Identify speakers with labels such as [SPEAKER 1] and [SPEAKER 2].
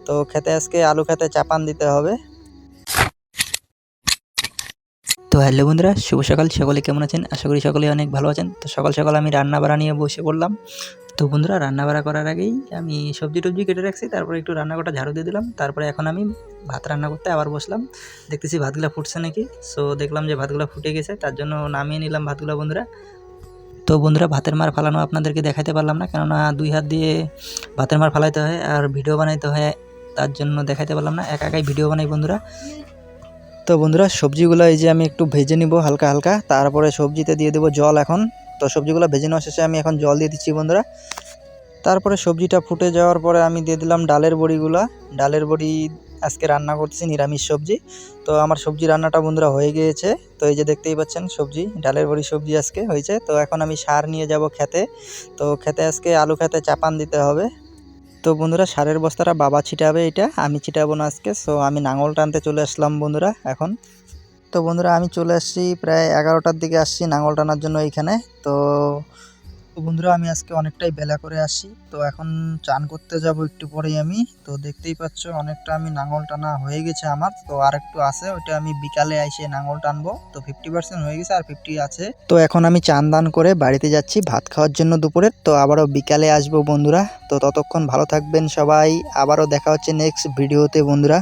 [SPEAKER 1] তো খেতে আজকে আলু খেতে চাপান দিতে হবে। তো হ্যালো বন্ধুরা, শুভ সকাল। সকলে কেমন আছেন? আশা করি সকলে অনেক ভালো আছেন। তো সকাল সকাল আমি রান্না বাড়া নিয়ে বসে পড়লাম। তো বন্ধুরা, রান্না বাড়া করার আগেই আমি সবজি টবজি কেটে রাখছি, তারপরে একটু রান্নাঘরটা ঝাড়ু দিয়ে দিলাম। তারপরে এখন আমি ভাত রান্না করতে আবার বসলাম। দেখতেছি ভাতগুলা ফুটছে নাকি। সো দেখলাম যে ভাতগুলা ফুটে গেছে, তার জন্য নামিয়ে নিলাম ভাতগুলা বন্ধুরা। তো বন্ধুরা, ভাতের মার ফালানো আপনাদেরকে দেখাতে পারলাম না, কেননা 2 হাত দিয়ে ভাতের মার ফালাইতে হয় আর ভিডিও বানাইতে হয়, তার জন্য দেখাতে পারলাম না। একাই ভিডিও বানাই বন্ধুরা। তো বন্ধুরা, সবজিগুলো এই যে আমি একটু ভেজে নিব হালকা হালকা, তারপরে সবজিতে দিয়ে দেবো জল এখন। তো সবজিগুলো ভেজে নেওয়া শেষে আমি এখন জল দিয়ে দিচ্ছি বন্ধুরা। তারপরে সবজিটা ফুটে যাওয়ার পরে আমি দিয়ে দিলাম ডালের বড়িগুলা। ডালের বড়ি আজকে রান্না করতেছি, নিরামিষ সবজি। তো আমার সবজি রান্নাটা বন্ধুরা হয়ে গিয়েছে। তো এই যে দেখতেই পাচ্ছেন সবজি, ডালের বড়ি সবজি আজকে হয়েছে। তো এখন আমি সার নিয়ে যাব খেতে। তো খেতে আজকে আলু খেতে চাপান দিতে হবে। তো বন্ধুরা, সারের বস্তাটা বাবা ছিটাবে, এটা আমি ছিটাবো না আজকে। সো আমি লাঙল টানতে চলে আসলাম বন্ধুরা এখন। তো বন্ধুরা, আমি চলে আসছি প্রায় 11টার দিকে আসছি লাঙল টানার জন্য এইখানে। তো বন্ধুরা, আমি আজকে অনেকটাই বেলা করে আসি। তো এখন চান করতে যাব একটু পরেই আমি। তো দেখতেই পাচ্ছ অনেকটা আমি লাঙল টানা হয়ে গেছে আমার। তো আর একটু আছে, ওইটা আমি বিকালে এসে লাঙল টানবো। তো 50% হয়ে গেছে, আর 50 আছে। তো এখন আমি চান দান করে বাড়িতে যাচ্ছি ভাত খাওয়ার জন্য দুপুরের। তো আবারও বিকালে আসবো বন্ধুরা। তো ততক্ষণ ভালো থাকবেন সবাই। আবারও দেখা হচ্ছে নেক্সট ভিডিওতে বন্ধুরা।